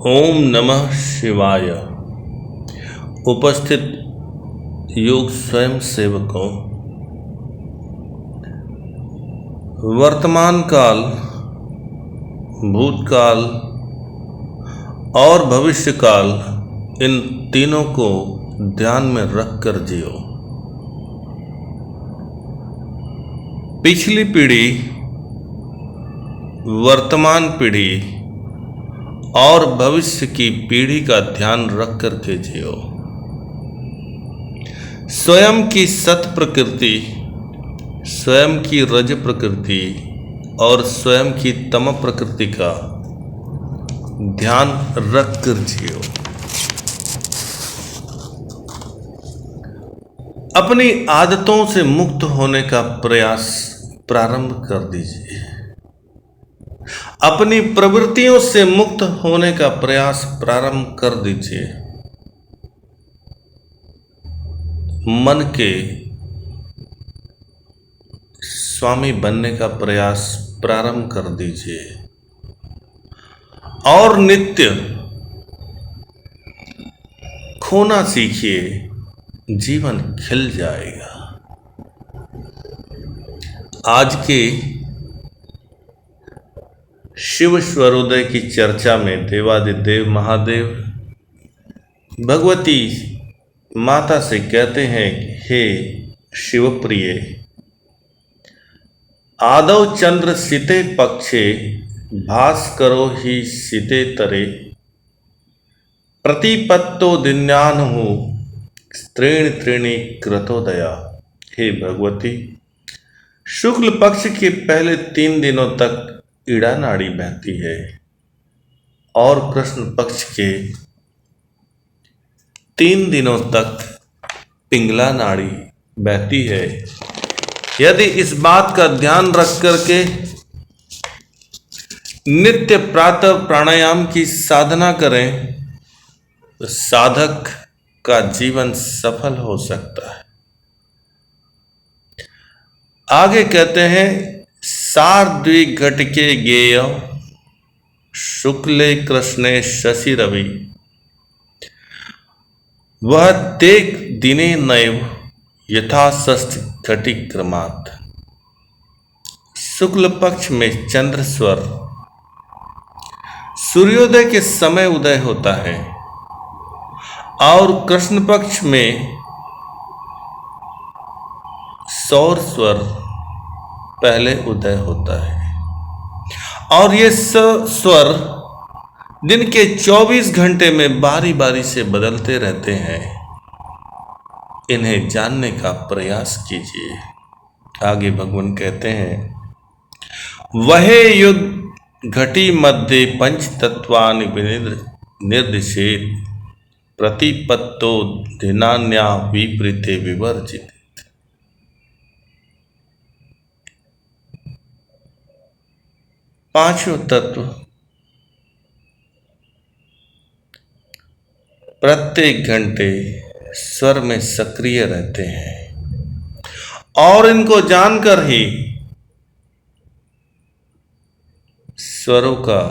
ओम नमः शिवाय। उपस्थित योग स्वयं सेवकों, वर्तमान काल, भूतकाल और भविष्य काल, इन तीनों को ध्यान में रखकर जियो। पिछली पीढ़ी, वर्तमान पीढ़ी और भविष्य की पीढ़ी का ध्यान रख करके जियो। स्वयं की सत प्रकृति, स्वयं की रज प्रकृति और स्वयं की तम प्रकृति का ध्यान रख कर जियो। अपनी आदतों से मुक्त होने का प्रयास प्रारंभ कर दीजिए। अपनी प्रवृत्तियों से मुक्त होने का प्रयास प्रारंभ कर दीजिए। मन के स्वामी बनने का प्रयास प्रारंभ कर दीजिए और नित्य खोना सीखिए, जीवन खिल जाएगा। आज के शिव स्वरोदय की चर्चा में देवादिदेव महादेव भगवती माता से कहते हैं, हे शिवप्रिय, आदौ चंद्र सिते पक्षे भास करो ही सिते तरे, प्रतिपत्तो दिन्यान्हु त्रीणि त्रीणि क्रतोदया। हे भगवती, शुक्ल पक्ष के पहले 3 दिनों तक ईड़ा नाड़ी बहती है और कृष्ण पक्ष के 3 दिनों तक पिंगला नाड़ी बहती है। यदि इस बात का ध्यान रख करके नित्य प्रातः प्राणायाम की साधना करें तो साधक का जीवन सफल हो सकता है। आगे कहते हैं, सार्द्विघटिके गेय शुक्ले कृष्णे शशि रवि, वह तेक दिने नैव यथा षष्ठ घटी क्रमात्। शुक्ल पक्ष में चंद्र स्वर सूर्योदय के समय उदय होता है और कृष्ण पक्ष में सौर स्वर पहले उदय होता है और ये स्वर दिन के 24 घंटे में बारी बारी से बदलते रहते हैं। इन्हें जानने का प्रयास कीजिए। आगे भगवान कहते हैं, वहे युद्ध घटी मध्य पंच तत्वानि निर्दिशेत, प्रतिपत्तो दिनान्या विपरीते विवर्जित। पांचों तत्व प्रत्येक घंटे स्वर में सक्रिय रहते हैं और इनको जानकर ही स्वरों का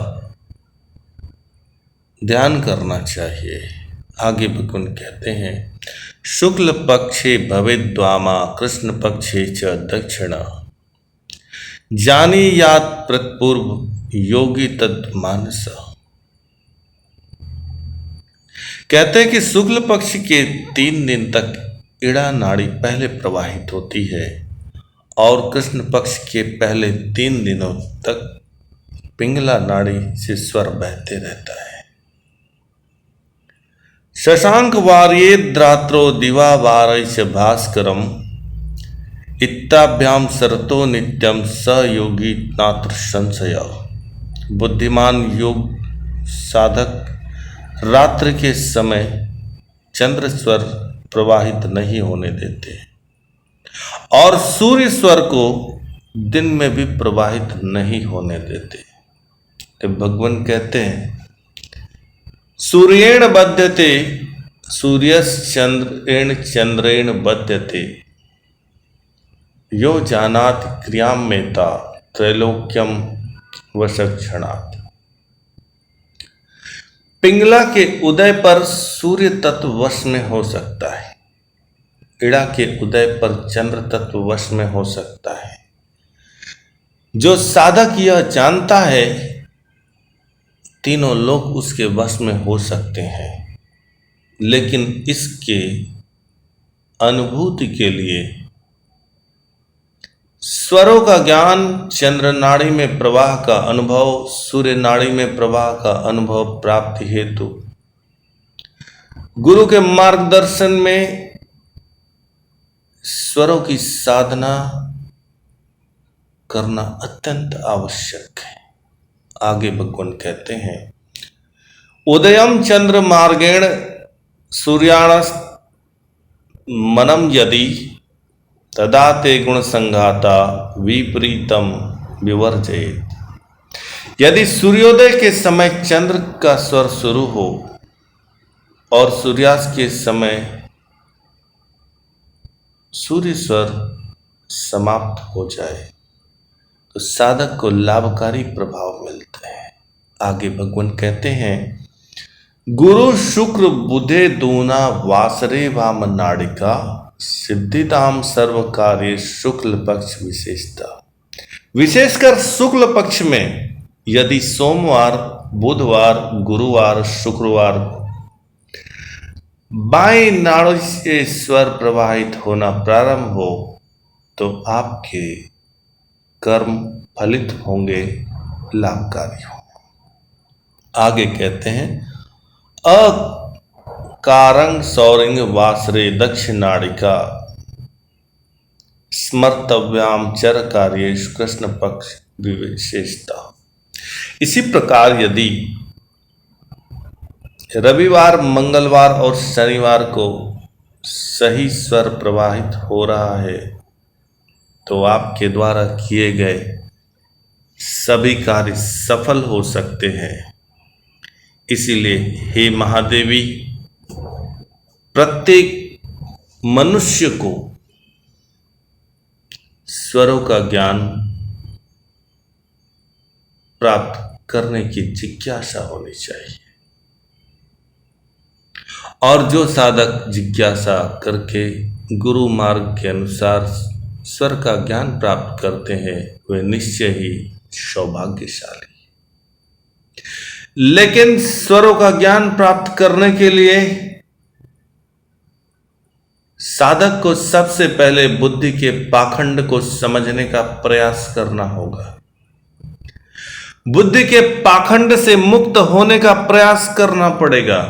ध्यान करना चाहिए। आगे भगवान कहते हैं, शुक्ल पक्षे भवेद्वामा कृष्ण पक्षे च दक्षिणा, जानी यात प्रत्पूर्व योगी तद मानस। कहते हैं कि शुक्ल पक्ष के 3 दिन तक ईड़ा नाड़ी पहले प्रवाहित होती है और कृष्ण पक्ष के पहले 3 दिनों तक पिंगला नाड़ी से स्वर बहते रहता है। शशांक वार्येद्रात्रो दिवा वारैश्च भास्करम, इत्ताभ्याम सरतो नित्यम स योगी नात्र संशय। बुद्धिमान योग साधक रात्रि के समय चंद्र स्वर प्रवाहित नहीं होने देते और सूर्य स्वर को दिन में भी प्रवाहित नहीं होने देते। तो भगवान कहते हैं, सूर्येण बध्यते सूर्यश्चंद्रेण चंद्रेण बध्यते, यो जानाति क्रियां मेता त्रैलोक्यम वशक्षणात्। पिंगला के उदय पर सूर्य तत्व वश में हो सकता है, इड़ा के उदय पर चंद्र तत्व वश में हो सकता है। जो साधक यह जानता है तीनों लोग उसके वश में हो सकते हैं, लेकिन इसके अनुभूति के लिए स्वरों का ज्ञान, चंद्र नाड़ी में प्रवाह का अनुभव, सूर्य नाड़ी में प्रवाह का अनुभव प्राप्ति हेतु गुरु के मार्गदर्शन में स्वरों की साधना करना अत्यंत आवश्यक है। आगे भगवान कहते हैं, उदयम चंद्र मार्गेण सूर्याणस मनम यदि तदा ते गुण संघाता विपरीतम विवर्जयेत। यदि सूर्योदय के समय चंद्र का स्वर शुरू हो और सूर्यास्त के समय सूर्य स्वर समाप्त हो जाए तो साधक को लाभकारी प्रभाव मिलता है। आगे भगवान कहते हैं, गुरु शुक्र बुधे दूना वासरे वाम नाड़िका सिद्धिदाम सर्व कार्य शुक्ल पक्ष विशेषता। विशेषकर शुक्ल पक्ष में यदि सोमवार, बुधवार, गुरुवार, शुक्रवार बाएं नाड़ी से स्वर प्रवाहित होना प्रारंभ हो तो आपके कर्म फलित होंगे, लाभकारी होंगे। आगे कहते हैं, अकारंग सौरिंग वासरे दक्षिणाड़िका स्मर्तव्याम चर कार्य कृष्ण पक्ष विशेषता। इसी प्रकार यदि रविवार, मंगलवार और शनिवार को सही स्वर प्रवाहित हो रहा है तो आपके द्वारा किए गए सभी कार्य सफल हो सकते हैं। इसीलिए हे महादेवी, प्रत्येक मनुष्य को स्वरों का ज्ञान प्राप्त करने की जिज्ञासा होनी चाहिए, और जो साधक जिज्ञासा करके गुरु मार्ग के अनुसार स्वर का ज्ञान प्राप्त करते हैं वे निश्चय ही सौभाग्यशाली। लेकिन स्वरों का ज्ञान प्राप्त करने के लिए साधक को सबसे पहले बुद्धि के पाखंड को समझने का प्रयास करना होगा। बुद्धि के पाखंड से मुक्त होने का प्रयास करना पड़ेगा,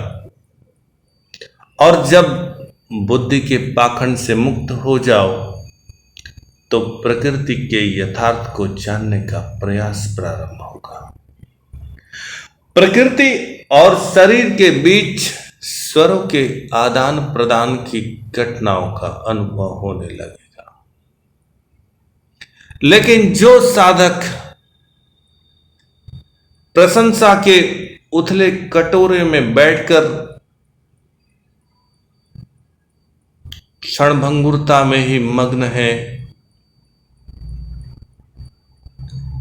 और जब बुद्धि के पाखंड से मुक्त हो जाओ तो प्रकृति के यथार्थ को जानने का प्रयास प्रारंभ होगा। प्रकृति और शरीर के बीच स्वरों के आदान प्रदान की घटनाओं का अनुभव होने लगेगा। लेकिन जो साधक प्रशंसा के उथले कटोरे में बैठकर क्षणभंगुरता में ही मग्न है,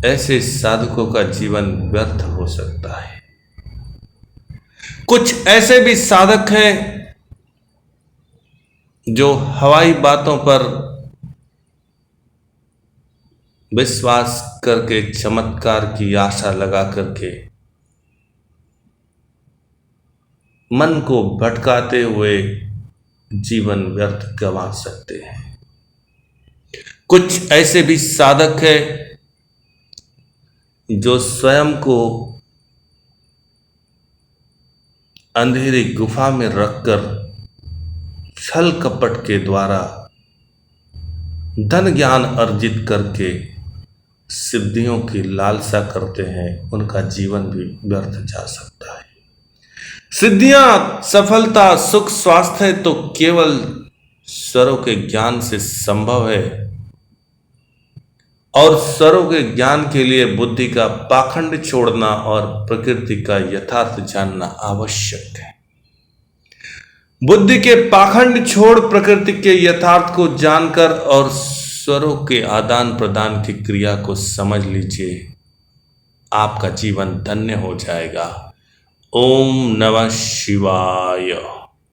ऐसे साधकों का जीवन व्यर्थ हो सकता है। कुछ ऐसे भी साधक हैं जो हवाई बातों पर विश्वास करके चमत्कार की आशा लगा करके मन को भटकाते हुए जीवन व्यर्थ गंवा सकते हैं। कुछ ऐसे भी साधक हैं जो स्वयं को अंधेरी गुफा में रखकर छल कपट के द्वारा धन ज्ञान अर्जित करके सिद्धियों की लालसा करते हैं। उनका जीवन भी व्यर्थ जा सकता है। सिद्धियां, सफलता, सुख, स्वास्थ्य तो केवल स्वरों के ज्ञान से संभव है, और स्वरों के ज्ञान के लिए बुद्धि का पाखंड छोड़ना और प्रकृति का यथार्थ जानना आवश्यक है। बुद्धि के पाखंड छोड़ प्रकृति के यथार्थ को जानकर और स्वरों के आदान प्रदान की क्रिया को समझ लीजिए, आपका जीवन धन्य हो जाएगा ओम नमः शिवाय।